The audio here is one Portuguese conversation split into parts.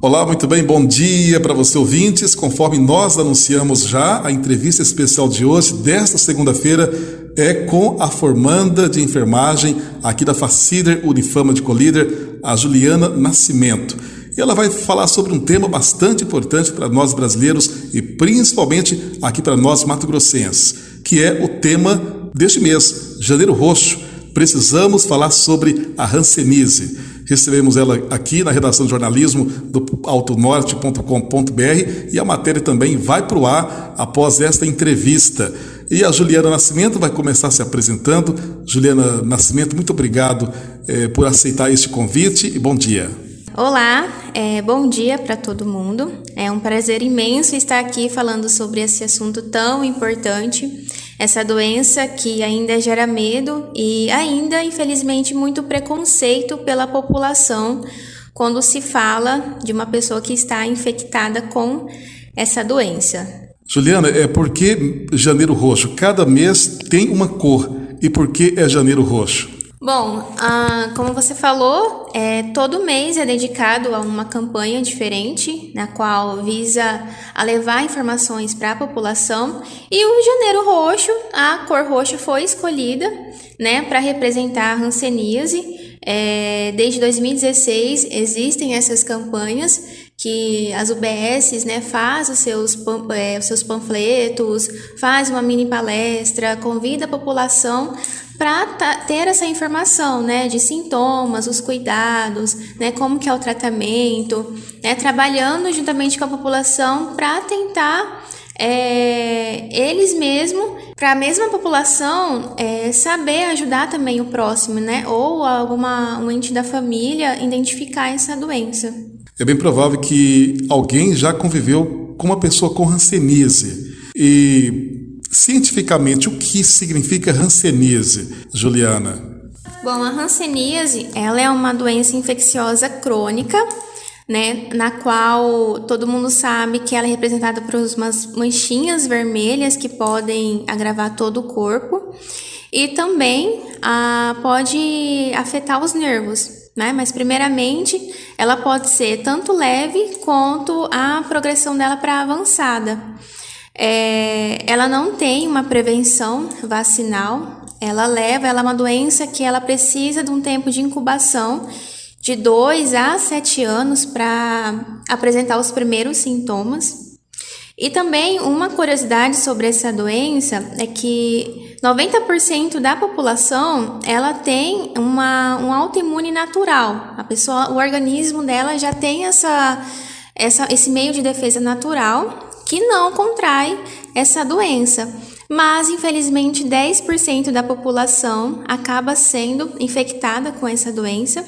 Olá, muito bem, bom dia para você ouvintes. Conforme nós anunciamos já, a entrevista especial de hoje, desta segunda-feira, é com a formanda de enfermagem aqui da Facíder Unifama de Colíder, a Juliana Nascimento. E ela vai falar sobre um tema bastante importante para nós brasileiros e principalmente aqui para nós mato-grossenses, que é o tema deste mês, Janeiro Roxo. Precisamos falar sobre a hanseníase. Recebemos ela aqui na redação de jornalismo do altonorte.com.br e a matéria também vai para o ar após esta entrevista. E a Juliana Nascimento vai começar se apresentando. Juliana Nascimento, muito obrigado por aceitar este convite e bom dia. Olá, bom dia para todo mundo. É um prazer imenso estar aqui falando sobre esse assunto tão importante, essa doença que ainda gera medo e ainda, infelizmente, muito preconceito pela população quando se fala de uma pessoa que está infectada com essa doença. Juliana, por que Janeiro Roxo? Cada mês tem uma cor. E por que é Janeiro Roxo? Bom, como você falou, todo mês é dedicado a uma campanha diferente, na qual visa a levar informações para a população. E o Janeiro Roxo, a cor roxa foi escolhida, né, para representar a hanseníase. Desde 2016 existem essas campanhas que as UBSs, né, faz os seus panfletos, faz uma mini palestra, convida a população para ter essa informação, né, de sintomas, os cuidados, né, como que é o tratamento, né, trabalhando juntamente com a população para tentar eles mesmos, para a mesma população saber ajudar também o próximo, né, ou um ente da família identificar essa doença. É bem provável que alguém já conviveu com uma pessoa com hanseníase. E cientificamente, o que significa hanseníase, Juliana? Bom, a hanseníase, ela é uma doença infecciosa crônica, né, na qual todo mundo sabe que ela é representada por umas manchinhas vermelhas que podem agravar todo o corpo e também pode afetar os nervos, né, mas primeiramente ela pode ser tanto leve quanto a progressão dela para avançada. Ela não tem uma prevenção vacinal, ela é uma doença que ela precisa de um tempo de incubação de 2 a 7 anos para apresentar os primeiros sintomas. E também uma curiosidade sobre essa doença é que 90% da população ela tem um autoimune natural. O organismo dela já tem esse meio de defesa natural que não contrai essa doença, mas infelizmente 10% da população acaba sendo infectada com essa doença.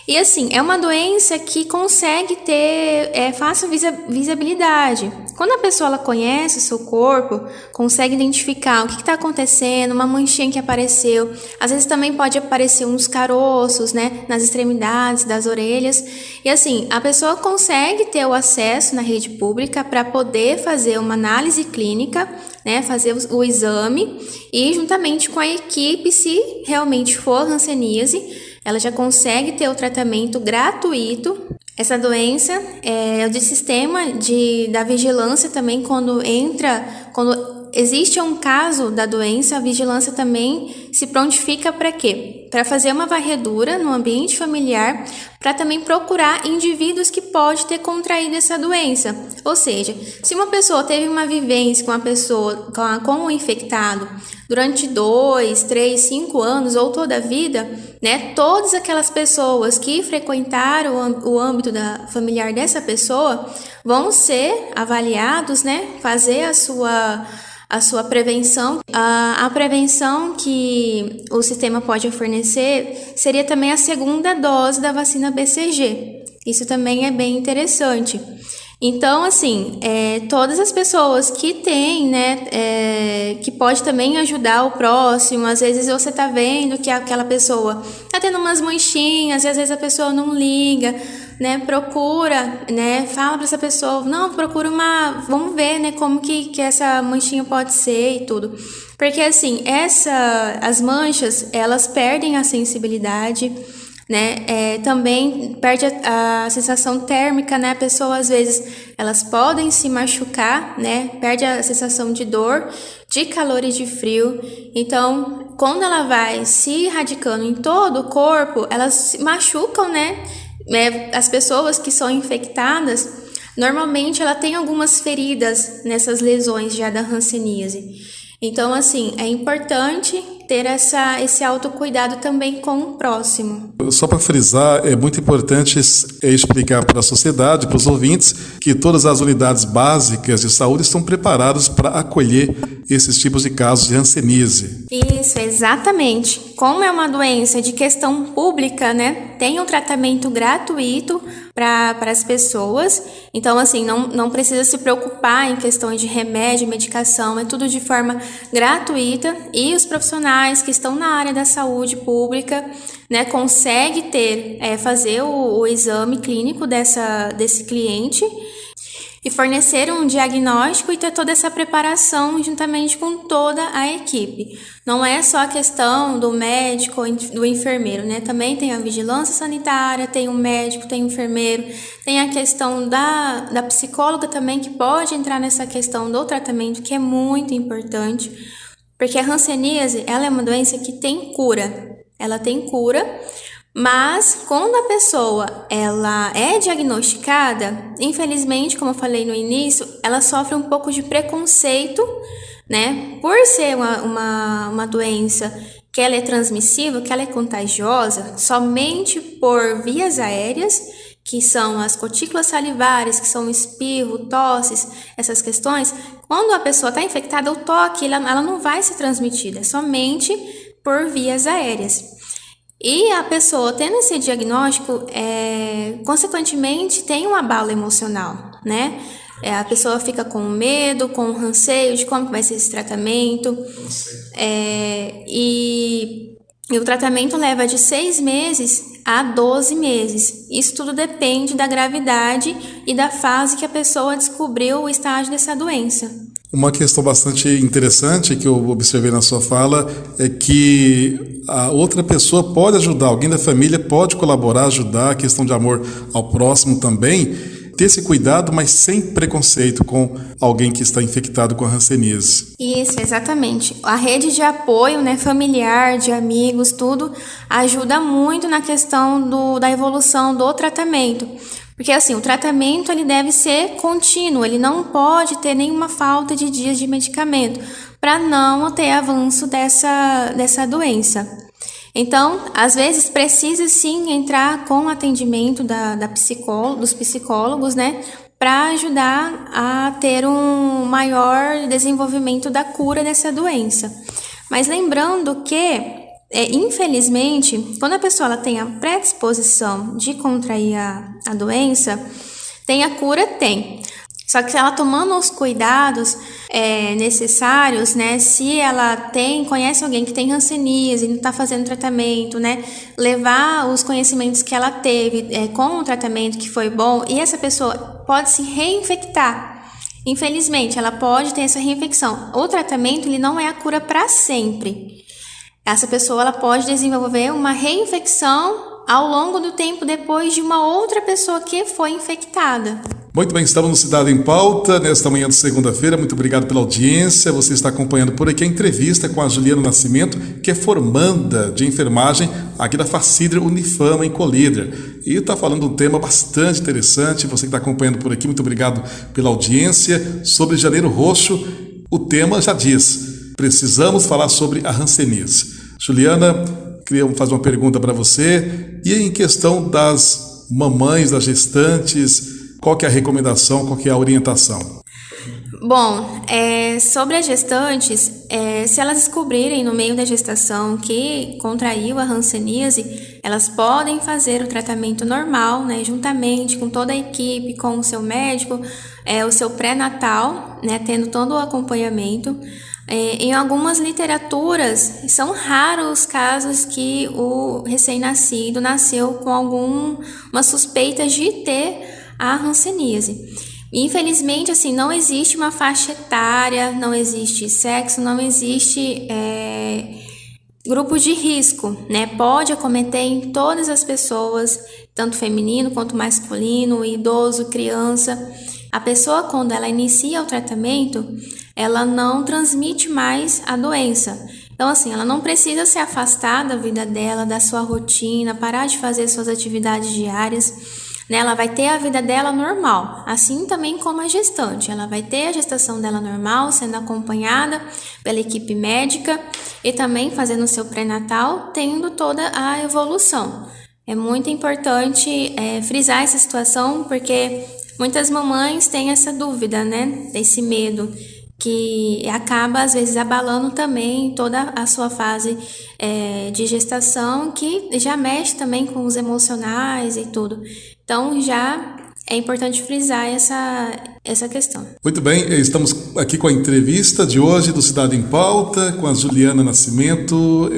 E assim, é uma doença que consegue ter fácil visibilidade. Quando a pessoa ela conhece o seu corpo, consegue identificar o que está acontecendo, uma manchinha que apareceu. Às vezes também pode aparecer uns caroços, né, nas extremidades das orelhas. E assim, a pessoa consegue ter o acesso na rede pública para poder fazer uma análise clínica, né, fazer o exame e juntamente com a equipe, se realmente for hanseníase, ela já consegue ter o tratamento gratuito. Essa doença é do sistema da vigilância também, quando existe um caso da doença, a vigilância também se prontifica para quê? Para fazer uma varredura no ambiente familiar, para também procurar indivíduos que podem ter contraído essa doença. Ou seja, se uma pessoa teve uma vivência com uma pessoa com um infectado durante 2, 3, 5 anos ou toda a vida, né, todas aquelas pessoas que frequentaram o âmbito familiar dessa pessoa vão ser avaliados, né, fazer a sua prevenção. A prevenção que o sistema pode fornecer seria também a segunda dose da vacina BCG. Isso também é bem interessante. Então, assim, todas as pessoas que têm, né, que pode também ajudar o próximo, às vezes você tá vendo que aquela pessoa tá tendo umas manchinhas, e às vezes a pessoa não liga, né, procura, né, fala para essa pessoa, não, procura vamos ver, né, como que essa manchinha pode ser e tudo. Porque, assim, as manchas, elas perdem a sensibilidade, né? Também perde a sensação térmica, né? A pessoa, às vezes, elas podem se machucar, né? Perde a sensação de dor, de calor e de frio. Então, quando ela vai se irradicando em todo o corpo, elas se machucam, né? As pessoas que são infectadas, normalmente ela tem algumas feridas nessas lesões já da hanseníase. Então, assim, é importante ter esse autocuidado também com o próximo. Só para frisar, é muito importante explicar para a sociedade, para os ouvintes, que todas as unidades básicas de saúde estão preparadas para acolher esses tipos de casos de hanseníase. Isso, exatamente. Como é uma doença de questão pública, né, tem um tratamento gratuito para as pessoas. Então, assim, não precisa se preocupar em questões de remédio, medicação, é tudo de forma gratuita. E os profissionais que estão na área da saúde pública, né, conseguem fazer o exame clínico desse cliente e fornecer um diagnóstico e ter toda essa preparação juntamente com toda a equipe. Não é só a questão do médico ou do enfermeiro, né? Também tem a vigilância sanitária, tem o médico, tem o enfermeiro, tem a questão da psicóloga também, que pode entrar nessa questão do tratamento, que é muito importante, porque a hanseníase, ela é uma doença que tem cura. Ela tem cura, mas quando a pessoa ela é diagnosticada, infelizmente, como eu falei no início, ela sofre um pouco de preconceito, né? Por ser uma doença que ela é transmissível, que ela é contagiosa, somente por vias aéreas, que são as gotículas salivares, que são o espirro, tosses, essas questões. Quando a pessoa está infectada, o toque ela não vai ser transmitida, é somente por vias aéreas. E a pessoa tendo esse diagnóstico, consequentemente, tem um abalo emocional, né? A pessoa fica com medo, com receio de como vai ser esse tratamento. E o tratamento leva de 6 meses a 12 meses. Isso tudo depende da gravidade e da fase que a pessoa descobriu o estágio dessa doença. Uma questão bastante interessante que eu observei na sua fala é que a outra pessoa pode ajudar, alguém da família pode colaborar, ajudar, a questão de amor ao próximo também, ter esse cuidado, mas sem preconceito com alguém que está infectado com a hanseníase. Isso, exatamente. A rede de apoio, né, familiar, de amigos, tudo, ajuda muito na questão da evolução do tratamento. Porque, assim, o tratamento ele deve ser contínuo, ele não pode ter nenhuma falta de dias de medicamento, para não ter avanço dessa doença. Então, às vezes, precisa sim entrar com o atendimento dos psicólogos, né, para ajudar a ter um maior desenvolvimento da cura dessa doença. Mas lembrando que, infelizmente, quando a pessoa ela tem a predisposição de contrair a doença, tem a cura? Tem. Só que ela tomando os cuidados necessários, né? Se ela conhece alguém que tem hanseníase e não está fazendo tratamento, né? Levar os conhecimentos que ela teve com o tratamento que foi bom, e essa pessoa pode se reinfectar. Infelizmente, ela pode ter essa reinfecção. O tratamento ele não é a cura para sempre. Essa pessoa ela pode desenvolver uma reinfecção ao longo do tempo depois de uma outra pessoa que foi infectada. Muito bem, estamos no Cidade em Pauta, nesta manhã de segunda-feira. Muito obrigado pela audiência. Você está acompanhando por aqui a entrevista com a Juliana Nascimento, que é formanda de enfermagem aqui da Facidr Unifama, em Colíder. E está falando um tema bastante interessante. Você que está acompanhando por aqui, muito obrigado pela audiência. Sobre Janeiro Roxo, o tema já diz: precisamos falar sobre a hanseníase. Juliana, queria fazer uma pergunta para você. E em questão das mamães, das gestantes, qual que é a recomendação, qual que é a orientação? Bom, sobre as gestantes, se elas descobrirem no meio da gestação que contraiu a hanseníase, elas podem fazer o tratamento normal, né, juntamente com toda a equipe, com o seu médico, o seu pré-natal, né, tendo todo o acompanhamento. Em algumas literaturas, são raros os casos que o recém-nascido nasceu com uma suspeita de ter a hanseníase. Infelizmente, assim, não existe uma faixa etária, não existe sexo, não existe grupo de risco, né? Pode acometer em todas as pessoas, tanto feminino quanto masculino, idoso, criança. A pessoa, quando ela inicia o tratamento, ela não transmite mais a doença. Então, assim, ela não precisa se afastar da vida dela, da sua rotina, parar de fazer suas atividades diárias, né? Ela vai ter a vida dela normal, assim também como a gestante. Ela vai ter a gestação dela normal, sendo acompanhada pela equipe médica e também fazendo o seu pré-natal, tendo toda a evolução. É muito importante frisar essa situação, porque muitas mamães têm essa dúvida, né? Esse medo, que acaba, às vezes, abalando também toda a sua fase de gestação, que já mexe também com os emocionais e tudo. Então, já é importante frisar essa questão. Muito bem, estamos aqui com a entrevista de hoje do Cidade em Pauta, com a Juliana Nascimento,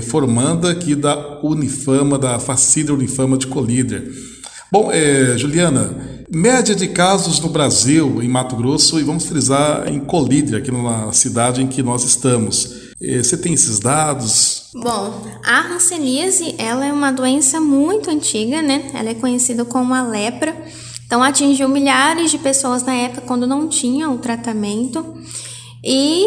formanda aqui da Unifama, da Facíder Unifama de Colíder. Bom, Juliana, média de casos no Brasil, em Mato Grosso, e vamos frisar em Colíder, aqui na cidade em que nós estamos. Você tem esses dados? Bom, a hanseníase, ela é uma doença muito antiga, né? Ela é conhecida como a lepra. Então, atingiu milhares de pessoas na época quando não tinha o tratamento. E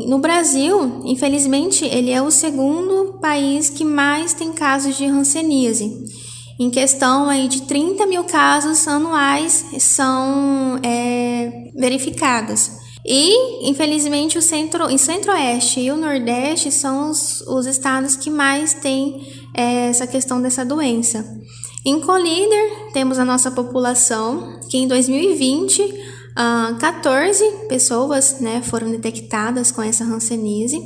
no Brasil, infelizmente, ele é o segundo país que mais tem casos de hanseníase. Em questão aí de 30 mil casos anuais são verificados. E, infelizmente, o Centro-Oeste e o Nordeste são os estados que mais têm essa questão dessa doença. Em Colíder, temos a nossa população, que em 2020, 14 pessoas, né, foram detectadas com essa hanseníase.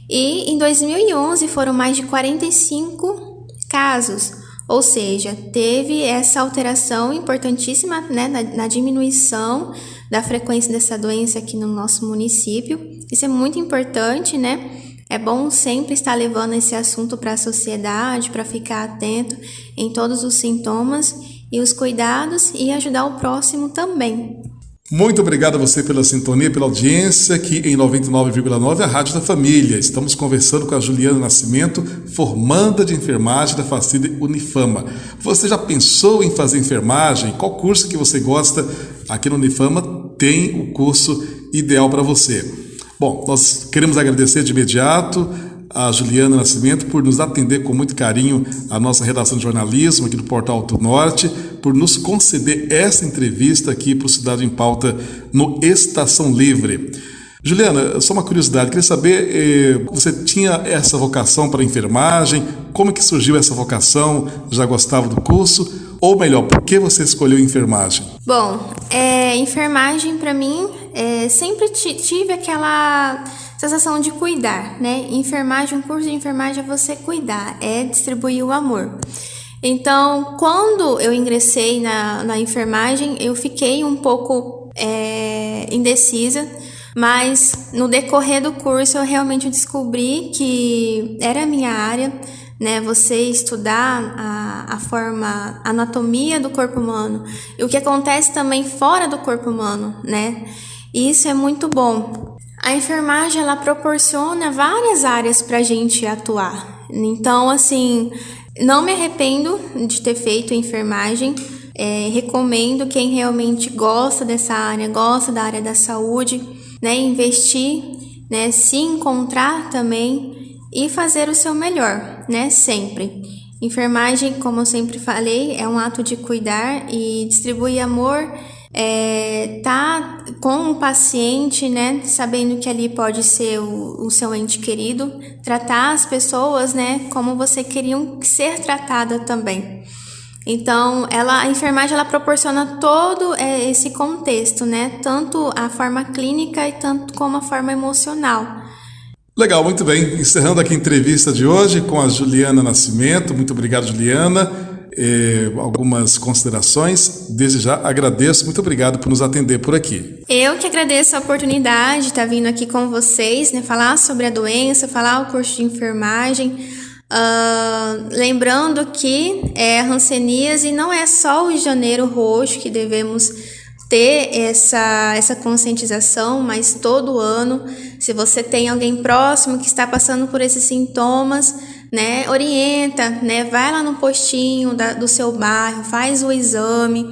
E em 2011 foram mais de 45 casos. Ou seja, teve essa alteração importantíssima, né, na diminuição da frequência dessa doença aqui no nosso município. Isso é muito importante, né? É bom sempre estar levando esse assunto para a sociedade, para ficar atento em todos os sintomas e os cuidados e ajudar o próximo também. Muito obrigado a você pela sintonia, pela audiência aqui em 99,9, a Rádio da Família. Estamos conversando com a Juliana Nascimento, formanda de enfermagem da Facíder Unifama. Você já pensou em fazer enfermagem? Qual curso que você gosta? Aqui no Unifama tem o curso ideal para você. Bom, nós queremos agradecer de imediato a Juliana Nascimento por nos atender com muito carinho a nossa redação de jornalismo aqui do Portal Alto Norte, por nos conceder essa entrevista aqui para o Cidade em Pauta no Estação Livre. Juliana, só uma curiosidade, queria saber, você tinha essa vocação para a enfermagem? Como que surgiu essa vocação? Já gostava do curso? Ou melhor, por que você escolheu enfermagem? Bom, enfermagem para mim, sempre tive aquela sensação de cuidar, né? Enfermagem, um curso de enfermagem é você cuidar, é distribuir o amor. Então, quando eu ingressei na enfermagem, eu fiquei um pouco indecisa, mas no decorrer do curso eu realmente descobri que era a minha área, né? Você estudar a anatomia do corpo humano e o que acontece também fora do corpo humano, né? E isso é muito bom. A enfermagem, ela proporciona várias áreas para a gente atuar. Então, assim, não me arrependo de ter feito enfermagem. Recomendo quem realmente gosta dessa área, gosta da área da saúde, né, investir, né, se encontrar também e fazer o seu melhor, né, sempre. Enfermagem, como eu sempre falei, é um ato de cuidar e distribuir amor. Tá com o paciente, né, sabendo que ali pode ser o seu ente querido, tratar as pessoas, né, como você queria ser tratada também. Então, a enfermagem, ela proporciona todo esse contexto, né, tanto a forma clínica e tanto como a forma emocional. Legal, muito bem. Encerrando aqui a entrevista de hoje com a Juliana Nascimento. Muito obrigado, Juliana. Algumas considerações. Desde já agradeço, muito obrigado por nos atender por aqui. Eu que agradeço a oportunidade de estar vindo aqui com vocês, né, falar sobre a doença, falar o curso de enfermagem. Lembrando que a hanseníase não é só o janeiro roxo que devemos ter essa conscientização, mas todo ano, se você tem alguém próximo que está passando por esses sintomas, né, orienta, né, vai lá no postinho do seu bairro, faz o exame,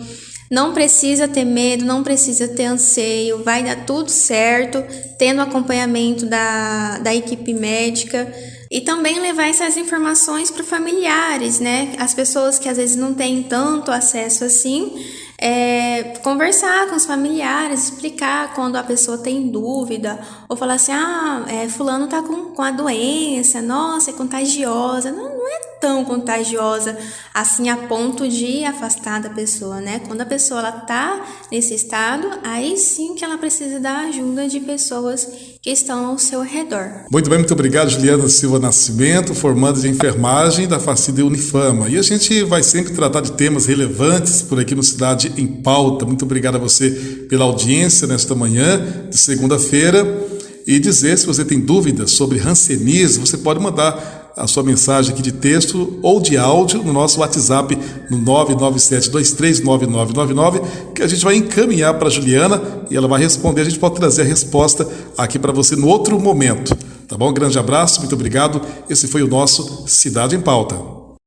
não precisa ter medo, não precisa ter anseio, vai dar tudo certo, tendo acompanhamento da equipe médica. E também levar essas informações para familiares, né? As pessoas que às vezes não têm tanto acesso assim, conversar com os familiares, explicar quando a pessoa tem dúvida, ou falar assim, fulano tá com a doença, nossa, é contagiosa. Não é tão contagiosa assim a ponto de afastar da pessoa, né? Quando a pessoa ela tá nesse estado, aí sim que ela precisa da ajuda de pessoas que estão ao seu redor. Muito bem, muito obrigado, Juliana Silva Nascimento, formanda de enfermagem da Facida Unifama. E a gente vai sempre tratar de temas relevantes por aqui no Cidade em Pauta. Muito obrigado a você pela audiência nesta manhã de segunda-feira. E dizer, se você tem dúvidas sobre hanseníase, você pode mandar a sua mensagem aqui de texto ou de áudio no nosso WhatsApp no 997239999, que a gente vai encaminhar para a Juliana e ela vai responder. A gente pode trazer a resposta aqui para você no outro momento. Tá bom? Grande abraço, muito obrigado. Esse foi o nosso Cidade em Pauta.